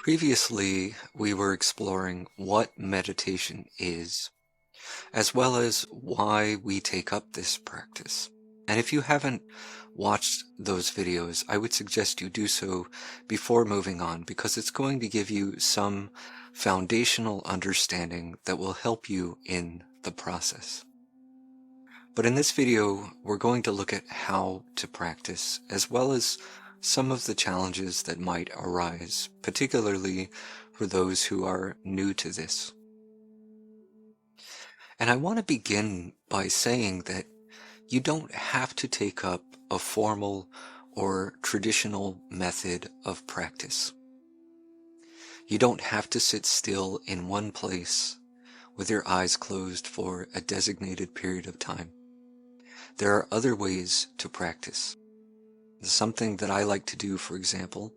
Previously, we were exploring what meditation is, as well as why we take up this practice. And if you haven't watched those videos, I would suggest you do so before moving on, because it's going to give you some foundational understanding that will help you in the process. But in this video, we're going to look at how to practice, as well as some of the challenges that might arise, particularly for those who are new to this. And I want to begin by saying that you don't have to take up a formal or traditional method of practice. You don't have to sit still in one place with your eyes closed for a designated period of time. There are other ways to practice. Something that I like to do, for example,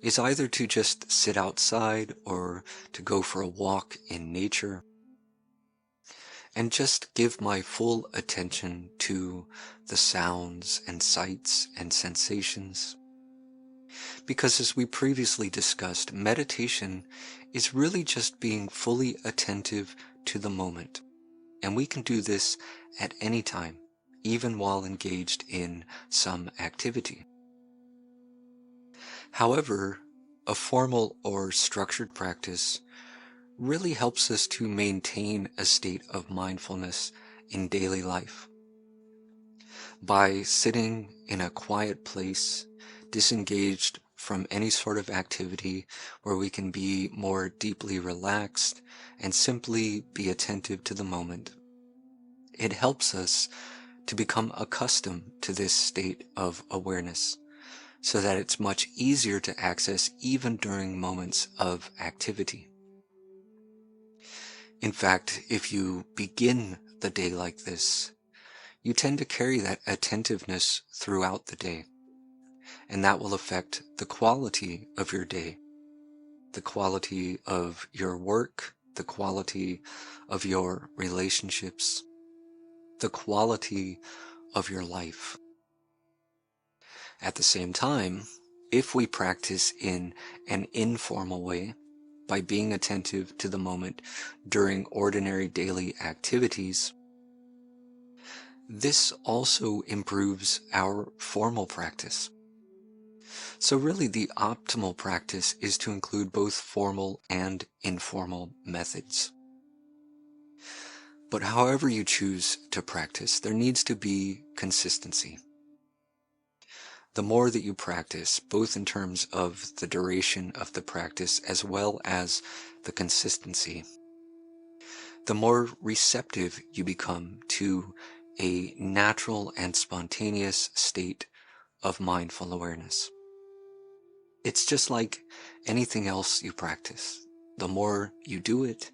is either to just sit outside or to go for a walk in nature and just give my full attention to the sounds and sights and sensations. Because as we previously discussed, meditation is really just being fully attentive to the moment. And we can do this at any time, even while engaged in some activity. However, a formal or structured practice really helps us to maintain a state of mindfulness in daily life. By sitting in a quiet place, disengaged from any sort of activity where we can be more deeply relaxed and simply be attentive to the moment, it helps us to become accustomed to this state of awareness, so that it's much easier to access even during moments of activity. In fact, if you begin the day like this, you tend to carry that attentiveness throughout the day, and that will affect the quality of your day, the quality of your work, the quality of your relationships, the quality of your life. At the same time, if we practice in an informal way, by being attentive to the moment during ordinary daily activities, this also improves our formal practice. So really the optimal practice is to include both formal and informal methods. But however you choose to practice, there needs to be consistency. The more that you practice, both in terms of the duration of the practice as well as the consistency, the more receptive you become to a natural and spontaneous state of mindful awareness. It's just like anything else you practice. The more you do it,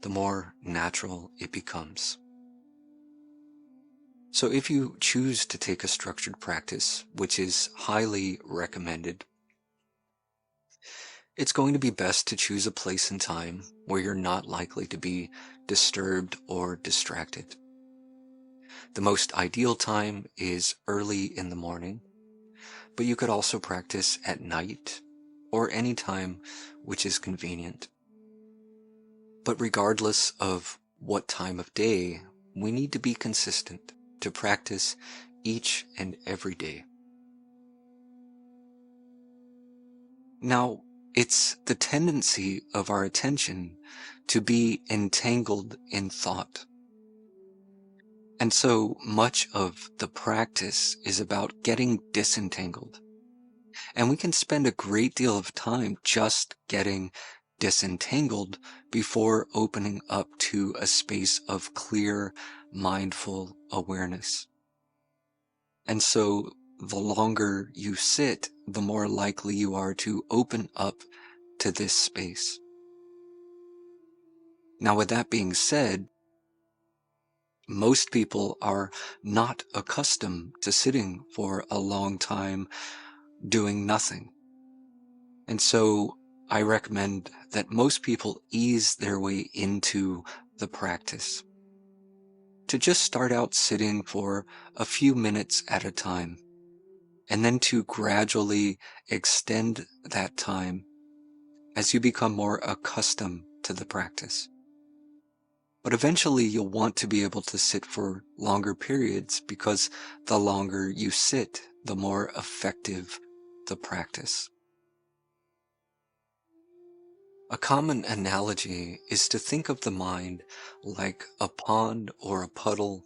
the more natural it becomes. So if you choose to take a structured practice, which is highly recommended, it's going to be best to choose a place and time where you're not likely to be disturbed or distracted. The most ideal time is early in the morning, but you could also practice at night or any time which is convenient. But regardless of what time of day, we need to be consistent to practice each and every day. Now, it's the tendency of our attention to be entangled in thought. And so much of the practice is about getting disentangled. And we can spend a great deal of time just getting disentangled before opening up to a space of clear, mindful awareness. And so the longer you sit, the more likely you are to open up to this space. Now, with that being said, most people are not accustomed to sitting for a long time doing nothing. And so I recommend that most people ease their way into the practice, to just start out sitting for a few minutes at a time, and then to gradually extend that time as you become more accustomed to the practice. But eventually you'll want to be able to sit for longer periods because the longer you sit, the more effective the practice. A common analogy is to think of the mind like a pond or a puddle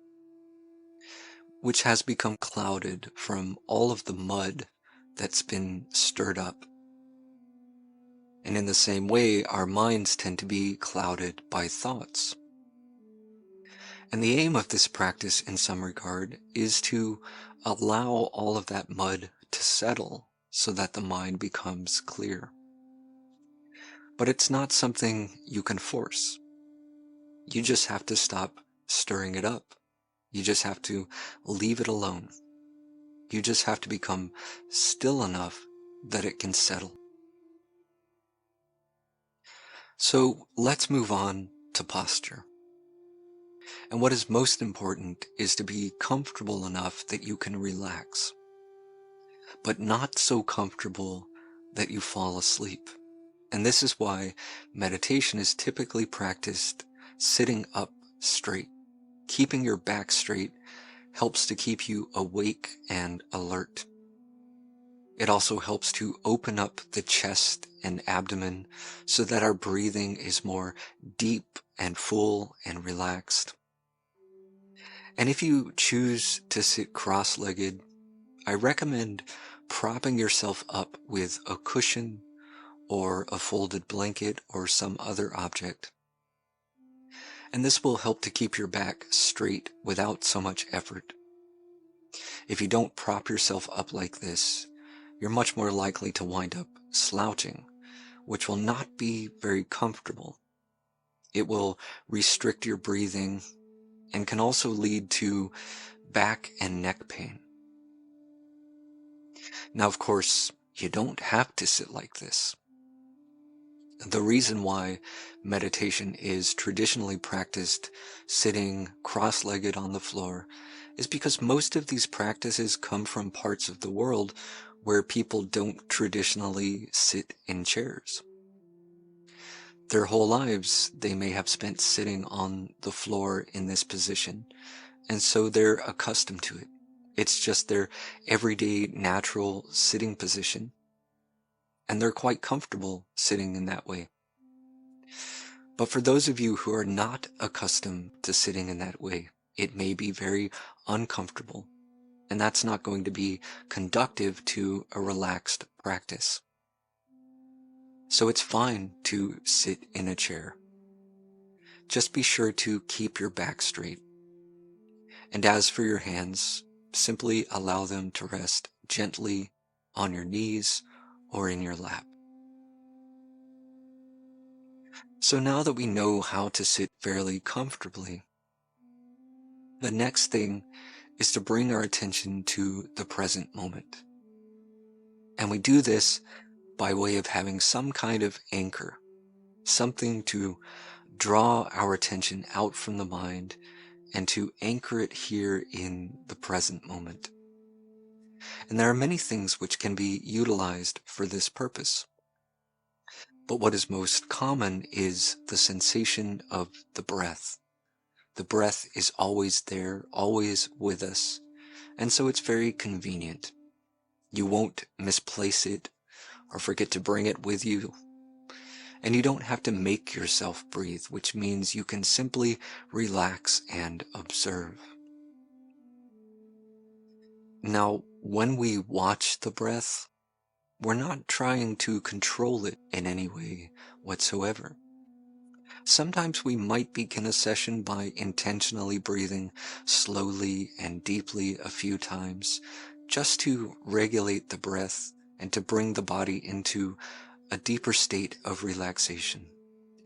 which has become clouded from all of the mud that's been stirred up. And in the same way, our minds tend to be clouded by thoughts. And the aim of this practice in some regard is to allow all of that mud to settle so that the mind becomes clear. But it's not something you can force. You just have to stop stirring it up. You just have to leave it alone. You just have to become still enough that it can settle. So let's move on to posture. And what is most important is to be comfortable enough that you can relax, but not so comfortable that you fall asleep. And this is why meditation is typically practiced sitting up straight. Keeping your back straight helps to keep you awake and alert. It also helps to open up the chest and abdomen so that our breathing is more deep and full and relaxed. And if you choose to sit cross-legged, I recommend propping yourself up with a cushion or a folded blanket or some other object. And this will help to keep your back straight without so much effort. If you don't prop yourself up like this, you're much more likely to wind up slouching, which will not be very comfortable. It will restrict your breathing and can also lead to back and neck pain. Now, of course, you don't have to sit like this. The reason why meditation is traditionally practiced sitting cross-legged on the floor is because most of these practices come from parts of the world where people don't traditionally sit in chairs. Their whole lives, they may have spent sitting on the floor in this position, and so they're accustomed to it. It's just their everyday natural sitting position, and they're quite comfortable sitting in that way. But for those of you who are not accustomed to sitting in that way, it may be very uncomfortable, and that's not going to be conducive to a relaxed practice. So it's fine to sit in a chair. Just be sure to keep your back straight. And as for your hands, simply allow them to rest gently on your knees or in your lap. So now that we know how to sit fairly comfortably, the next thing is to bring our attention to the present moment. And we do this by way of having some kind of anchor, something to draw our attention out from the mind and to anchor it here in the present moment. And there are many things which can be utilized for this purpose. But what is most common is the sensation of the breath. The breath is always there, always with us, and so it's very convenient. You won't misplace it or forget to bring it with you. And you don't have to make yourself breathe, which means you can simply relax and observe. Now, when we watch the breath, we're not trying to control it in any way whatsoever. Sometimes we might begin a session by intentionally breathing slowly and deeply a few times, just to regulate the breath and to bring the body into a deeper state of relaxation,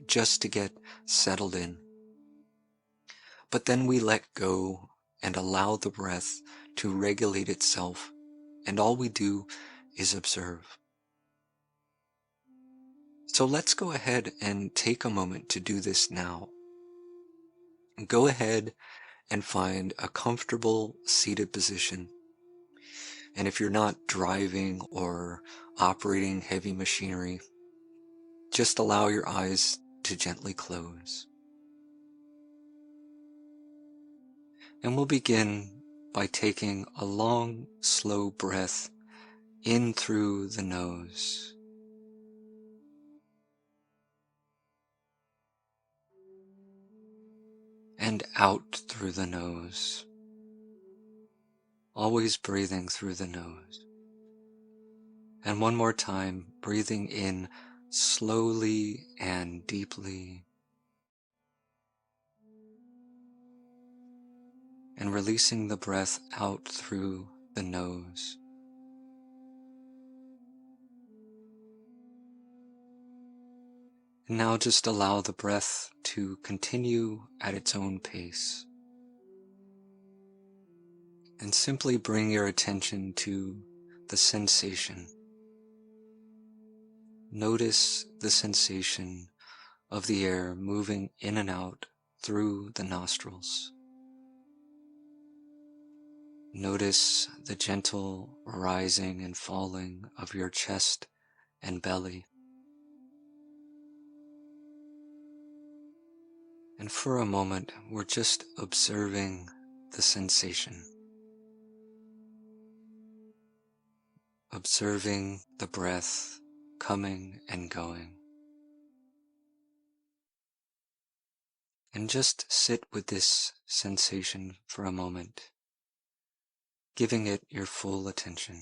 just to get settled in. But then we let go and allow the breath to regulate itself, and all we do is observe. So let's go ahead and take a moment to do this now. Go ahead and find a comfortable seated position. And if you're not driving or operating heavy machinery, just allow your eyes to gently close. And we'll begin by taking a long, slow breath in through the nose. And out through the nose. Always breathing through the nose. And one more time, breathing in slowly and deeply. And releasing the breath out through the nose. And now just allow the breath to continue at its own pace. And simply bring your attention to the sensation. Notice the sensation of the air moving in and out through the nostrils. Notice the gentle rising and falling of your chest and belly. And for a moment, we're just observing the sensation. Observing the breath coming and going. And just sit with this sensation for a moment, giving it your full attention.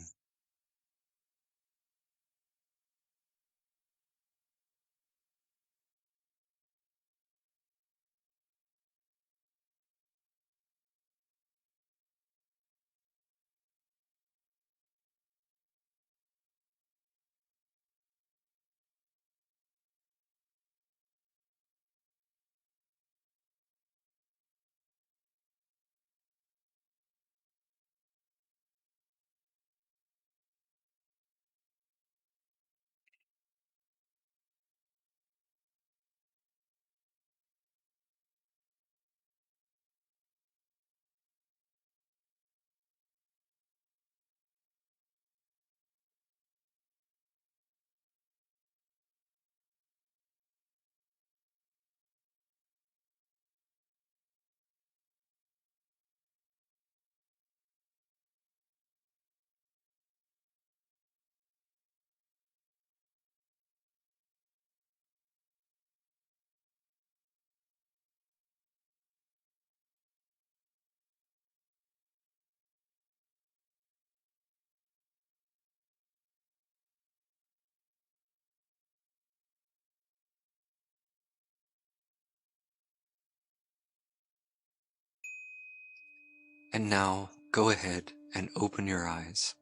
And now, go ahead and open your eyes.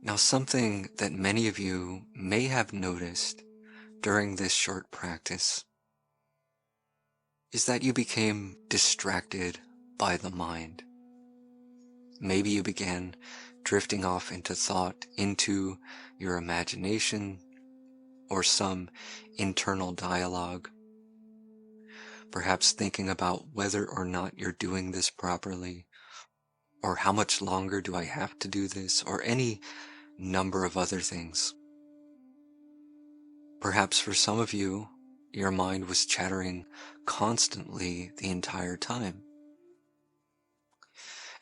Now, something that many of you may have noticed during this short practice is that you became distracted by the mind. Maybe you began drifting off into thought, into your imagination, or some internal dialogue. Perhaps thinking about whether or not you're doing this properly, or how much longer do I have to do this, or any number of other things. Perhaps for some of you, your mind was chattering constantly the entire time.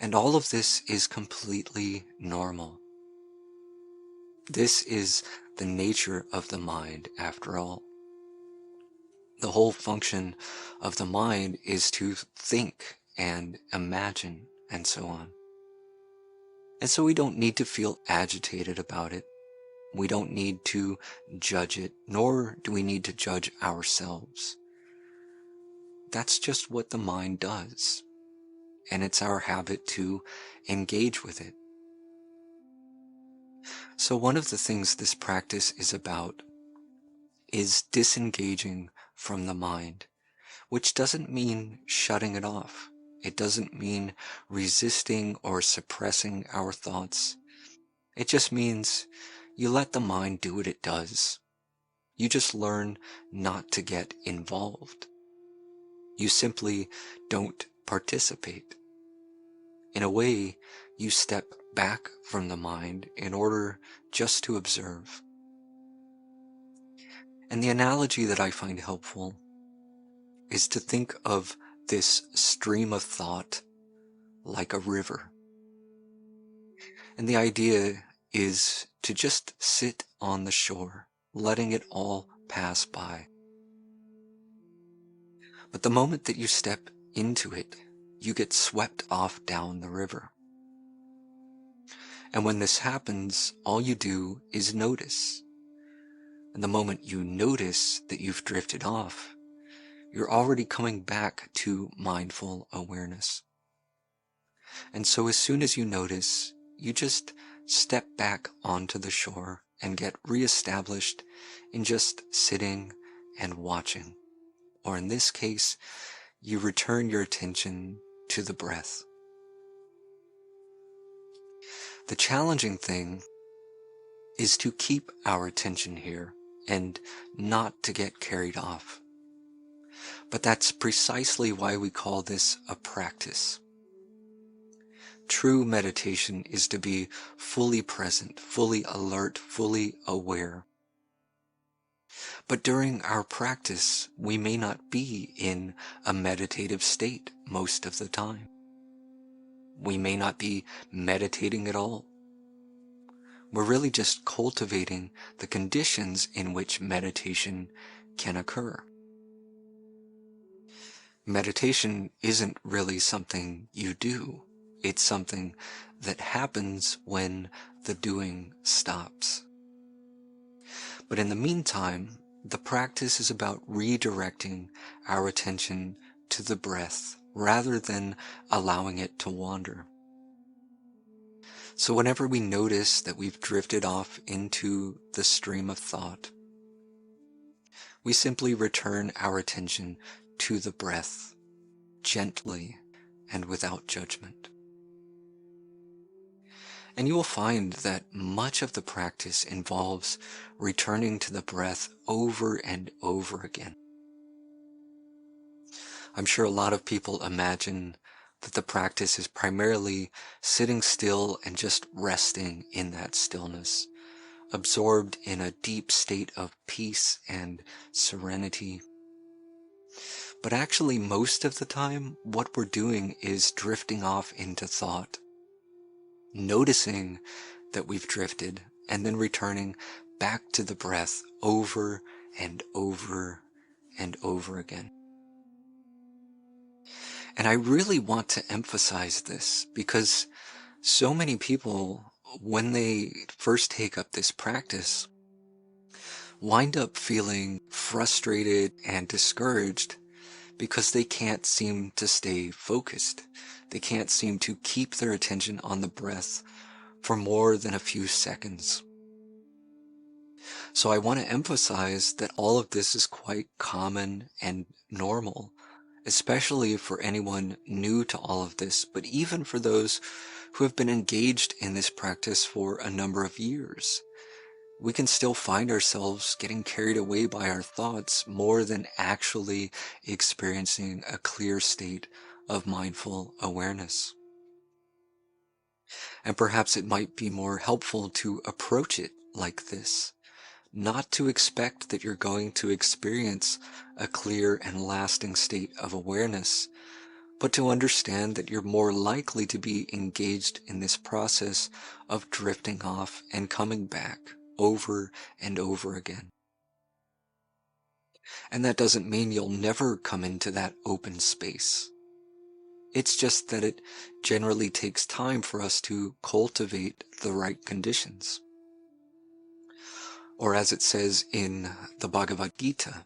And all of this is completely normal. This is the nature of the mind, after all. The whole function of the mind is to think and imagine and so on. And so we don't need to feel agitated about it. We don't need to judge it, nor do we need to judge ourselves. That's just what the mind does. And it's our habit to engage with it. So one of the things this practice is about is disengaging from the mind, which doesn't mean shutting it off. It doesn't mean resisting or suppressing our thoughts. It just means you let the mind do what it does. You just learn not to get involved. You simply don't participate. In a way, you step back from the mind in order just to observe. And the analogy that I find helpful is to think of this stream of thought like a river. And the idea is to just sit on the shore, letting it all pass by. But the moment that you step into it, you get swept off down the river. And when this happens, all you do is notice. And the moment you notice that you've drifted off, you're already coming back to mindful awareness. And so as soon as you notice, you just step back onto the shore and get reestablished in just sitting and watching. Or in this case, you return your attention to the breath. The challenging thing is to keep our attention here and not to get carried off. But that's precisely why we call this a practice. True meditation is to be fully present, fully alert, fully aware. But during our practice, we may not be in a meditative state most of the time. We may not be meditating at all. We're really just cultivating the conditions in which meditation can occur. Meditation isn't really something you do. It's something that happens when the doing stops. But in the meantime, the practice is about redirecting our attention to the breath rather than allowing it to wander. So whenever we notice that we've drifted off into the stream of thought, we simply return our attention to the breath, gently and without judgment. And you will find that much of the practice involves returning to the breath over and over again. I'm sure a lot of people imagine that the practice is primarily sitting still and just resting in that stillness, absorbed in a deep state of peace and serenity. But actually, most of the time, what we're doing is drifting off into thought, noticing that we've drifted, and then returning back to the breath over and over and over again. And I really want to emphasize this because so many people, when they first take up this practice, wind up feeling frustrated and discouraged because they can't seem to stay focused. They can't seem to keep their attention on the breath for more than a few seconds. So I want to emphasize that all of this is quite common and normal, especially for anyone new to all of this, but even for those who have been engaged in this practice for a number of years. We can still find ourselves getting carried away by our thoughts more than actually experiencing a clear state of mindful awareness. And perhaps it might be more helpful to approach it like this, not to expect that you're going to experience a clear and lasting state of awareness, but to understand that you're more likely to be engaged in this process of drifting off and coming back over and over again. And that doesn't mean you'll never come into that open space. It's just that it generally takes time for us to cultivate the right conditions. Or as it says in the Bhagavad Gita,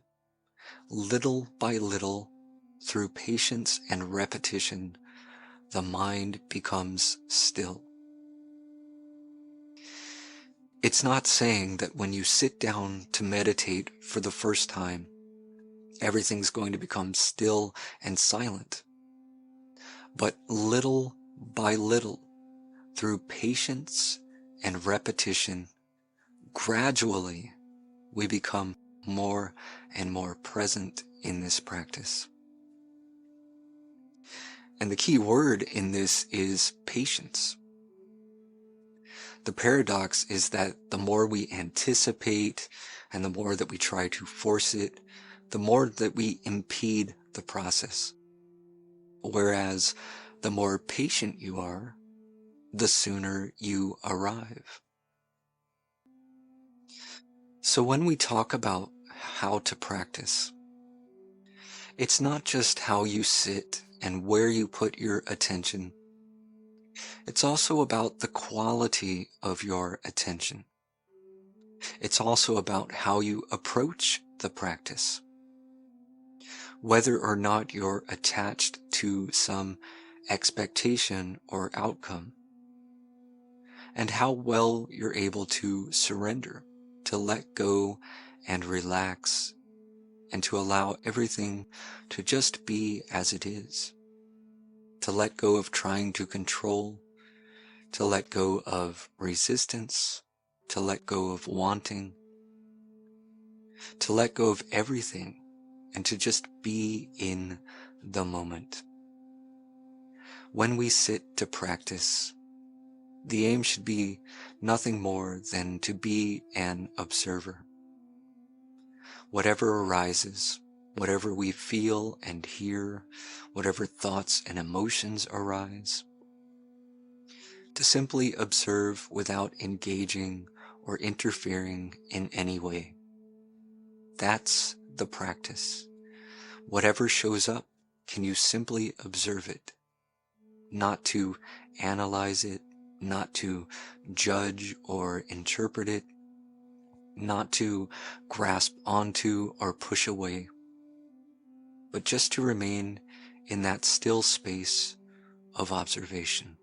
little by little, through patience and repetition, the mind becomes still. It's not saying that when you sit down to meditate for the first time, everything's going to become still and silent. But little by little, through patience and repetition, gradually we become more and more present in this practice. And the key word in this is patience. The paradox is that the more we anticipate and the more that we try to force it, the more that we impede the process. Whereas the more patient you are, the sooner you arrive. So when we talk about how to practice, it's not just how you sit and where you put your attention. It's also about the quality of your attention. It's also about how you approach the practice. Whether or not you're attached to some expectation or outcome, and how well you're able to surrender, to let go and relax, and to allow everything to just be as it is. To let go of trying to control, to let go of resistance, to let go of wanting, to let go of everything, and to just be in the moment. When we sit to practice, the aim should be nothing more than to be an observer. Whatever arises, whatever we feel and hear, whatever thoughts and emotions arise, to simply observe without engaging or interfering in any way. That's the practice. Whatever shows up, can you simply observe it? Not to analyze it, not to judge or interpret it, not to grasp onto or push away, but just to remain in that still space of observation.